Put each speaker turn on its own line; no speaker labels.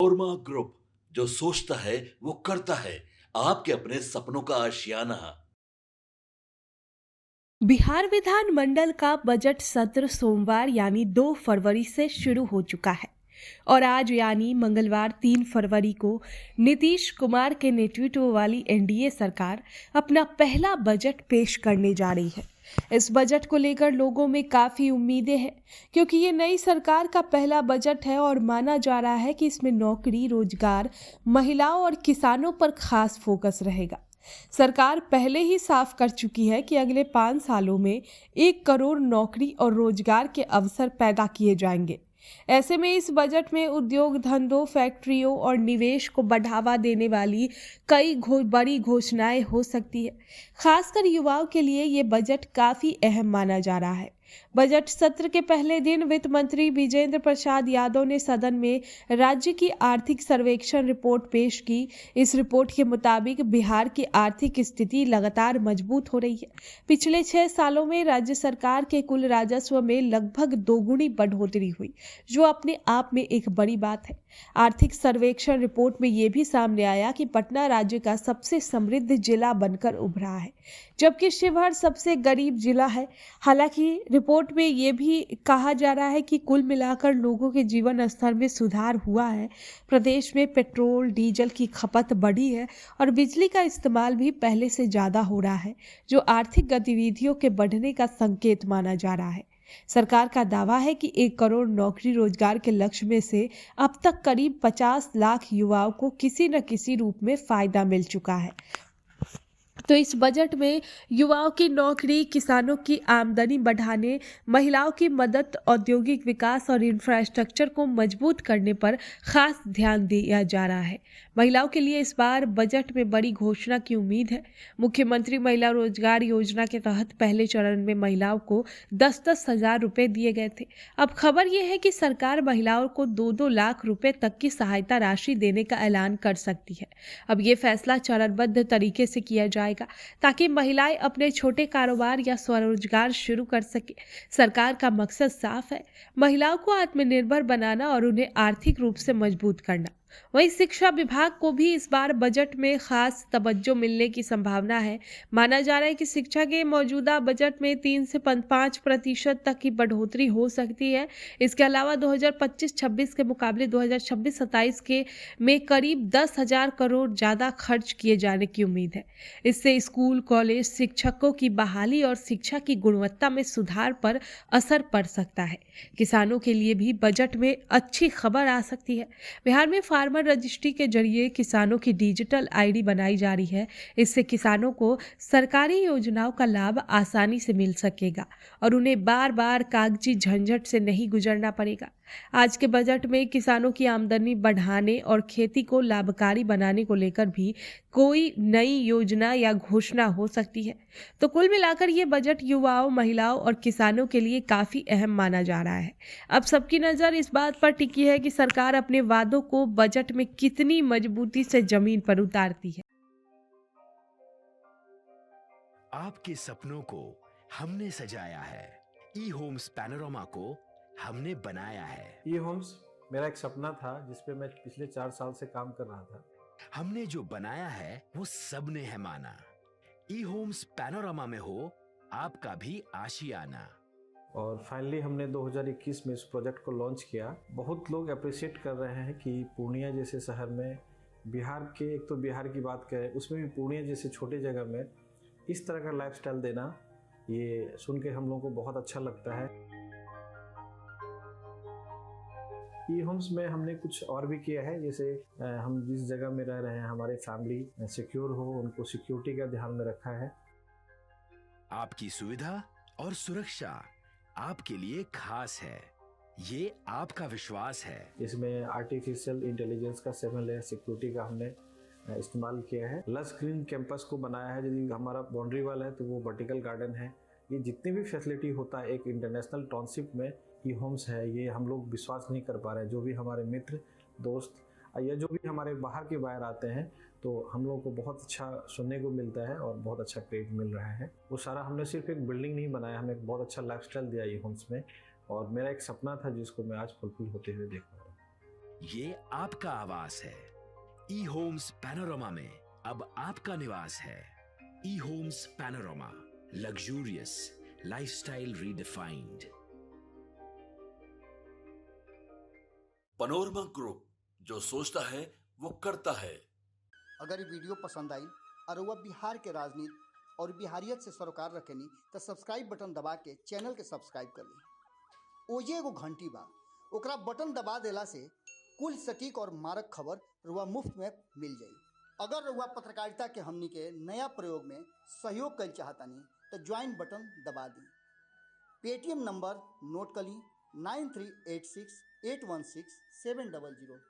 Korma group, जो सोचता है वो करता है। आपके अपने सपनों का आशियाना।
बिहार विधानमंडल का बजट सत्र सोमवार यानी 2 फरवरी से शुरू हो चुका है और आज यानी मंगलवार 3 फरवरी को नीतीश कुमार के नेतृत्व वाली एनडीए सरकार अपना पहला बजट पेश करने जा रही है। इस बजट को लेकर लोगों में काफी उम्मीदें हैं क्योंकि ये नई सरकार का पहला बजट है और माना जा रहा है कि इसमें नौकरी, रोजगार, महिलाओं और किसानों पर खास फोकस रहेगा। सरकार पहले ही साफ कर चुकी है कि अगले 5 सालों में 1 करोड़ नौकरी और रोजगार के अवसर पैदा किए जाएंगे। ऐसे में इस बजट में उद्योग धंधों, फैक्ट्रियों और निवेश को बढ़ावा देने वाली कई बड़ी घोषणाएं हो सकती है। खासकर युवाओं के लिए ये बजट काफी अहम माना जा रहा है। बजट सत्र के पहले दिन वित्त मंत्री विजेंद्र प्रसाद यादव ने सदन में राज्य की आर्थिक सर्वेक्षण रिपोर्ट पेश की। इस रिपोर्ट के मुताबिक बिहार की आर्थिक स्थिति लगातार मजबूत हो रही है। पिछले 6 सालों में राज्य सरकार के कुल राजस्व में लगभग दोगुनी बढ़ोतरी हुई, जो अपने आप में एक बड़ी बात है। आर्थिक सर्वेक्षण रिपोर्ट में यह भी सामने आया कि पटना राज्य का सबसे समृद्ध जिला बनकर उभरा है, जबकि शिवहर सबसे गरीब जिला है। हालांकि रिपोर्ट में ये भी कहा जा रहा है कि कुल मिलाकर लोगों के जीवन स्तर में सुधार हुआ है। प्रदेश में पेट्रोल, डीजल की खपत बढ़ी है और बिजली का इस्तेमाल भी पहले से ज़्यादा हो रहा है, जो आर्थिक गतिविधियों के बढ़ने का संकेत माना जा रहा है। सरकार का दावा है कि 1 करोड़ नौकरी रोजगार के लक्ष्य में से अब तक करीब 50 लाख युवाओं को किसी न किसी रूप में फायदा मिल चुका है। तो इस बजट में युवाओं की नौकरी, किसानों की आमदनी बढ़ाने, महिलाओं की मदद, औद्योगिक विकास और इंफ्रास्ट्रक्चर को मजबूत करने पर खास ध्यान दिया जा रहा है। महिलाओं के लिए इस बार बजट में बड़ी घोषणा की उम्मीद है। मुख्यमंत्री महिला रोजगार योजना के तहत पहले चरण में महिलाओं को 10-10 हजार रुपए दिए गए थे। अब खबर यह है कि सरकार महिलाओं को 2-2 लाख रुपए तक की सहायता राशि देने का ऐलान कर सकती है। अब ये फैसला चरणबद्ध तरीके से किया जाएगा ताकि महिलाएं अपने छोटे कारोबार या स्वरोजगार शुरू कर सके। सरकार का मकसद साफ है, महिलाओं को आत्मनिर्भर बनाना और उन्हें आर्थिक रूप से मजबूत करना। वहीं शिक्षा विभाग को भी इस बार बजट में खास तवज्जो मिलने की संभावना है। माना जा रहा है कि शिक्षा के मौजूदा बजट में 3 से 5% तक की बढ़ोतरी हो सकती है। इसके अलावा 2025-26 के मुकाबले 2026-27 के में करीब 10,000 करोड़ ज़्यादा खर्च किए जाने की उम्मीद है। इससे स्कूल, कॉलेज, शिक्षकों की बहाली और शिक्षा की गुणवत्ता में सुधार पर असर पड़ सकता है। किसानों के लिए भी बजट में अच्छी खबर आ सकती है। बिहार में फार्मर रजिस्ट्री के जरिए किसानों की डिजिटल आईडी बनाई जा रही है। इससे किसानों को सरकारी योजनाओं का लाभ आसानी से मिल सकेगा और उन्हें बार बार कागजी झंझट से नहीं गुजरना पड़ेगा। आज के बजट में किसानों की आमदनी बढ़ाने और खेती को लाभकारी बनाने को लेकर भी कोई नई योजना या घोषणा हो सकती है। तो कुल मिलाकर ये बजट युवाओं, महिलाओं और किसानों के लिए काफी अहम माना जा रहा है। अब सबकी नजर इस बात पर टिकी है कि सरकार अपने वादों को बजट में कितनी मजबूती से जमीन पर उतारती है।
आपके सपनों को हमने सजाया है। ई होम्स पैनोरामा को हमने बनाया है।
ई होम्स मेरा एक सपना था जिस पे मैं पिछले 4 साल से काम कर रहा था।
हमने जो बनाया है वो सबने है माना। ई होम्स पैनोरामा में हो आपका भी आशियाना।
और फाइनली हमने 2021 में इस प्रोजेक्ट को लॉन्च किया। बहुत लोग अप्रिशिएट कर रहे हैं कि पूर्णिया जैसे शहर में, बिहार के, एक तो बिहार की बात करें उसमें भी पूर्णिया जैसे छोटे जगह में इस तरह का लाइफस्टाइल देना, ये सुन के हम लोगों को बहुत अच्छा लगता है। ई होम्स में हमने कुछ और भी किया है, जैसे हम जिस जगह में रह रहे हैं हमारे फैमिली सिक्योर हो, उनको सिक्योरिटी का ध्यान में रखा है।
आपकी सुविधा और सुरक्षा आपके लिए खास है, ये आपका विश्वास है।
इसमें आर्टिफिशियल इंटेलिजेंस का 7 लेयर सिक्योरिटी का हमने इस्तेमाल किया है। लस ग्रीन कैंपस को बनाया है। यदि हमारा बाउंड्री वाल है तो वो वर्टिकल गार्डन है। ये जितनी भी फैसिलिटी होता है एक इंटरनेशनल टाउनशिप में ई होम्स है, ये हम लोग विश्वास नहीं कर पा रहे हैं। जो भी हमारे मित्र, दोस्त या जो भी हमारे बाहर के बाहर आते हैं तो हम लोगों को बहुत अच्छा सुनने को मिलता है और बहुत अच्छा क्रेडिट मिल रहा है। वो सारा हमने सिर्फ एक बिल्डिंग नहीं बनाया, हमें एक बहुत अच्छा लाइफस्टाइल दिया ई होम्स में, और मेरा एक सपना था जिसको मैं आज फुलफिल होते हुए देख रहा हूँ।
ये आपका आवास है। ई होम्स पैनोरामा में अब आपका निवास है। E Homes Panorama, luxurious lifestyle redefined.
Panorama Group, जो सोचता है वो करता है।
अगर ये वीडियो पसंद आई और वह बिहार के राजनीति और बिहारियत से सरोकार रखेनी तो सब्सक्राइब बटन दबा के चैनल के सब्सक्राइब कर ली। ओजे एगो घंटी बा, ओकरा बटन दबा देला से कुल सटीक और मारक खबर रुआ मुफ्त में मिल जाई। अगर रुआ पत्रकारिता के हमनी के नया प्रयोग में सहयोग कर चाहतानी तो ज्वाइन बटन दबा दी। पेटीएम नंबर नोट कर ली 9386816700।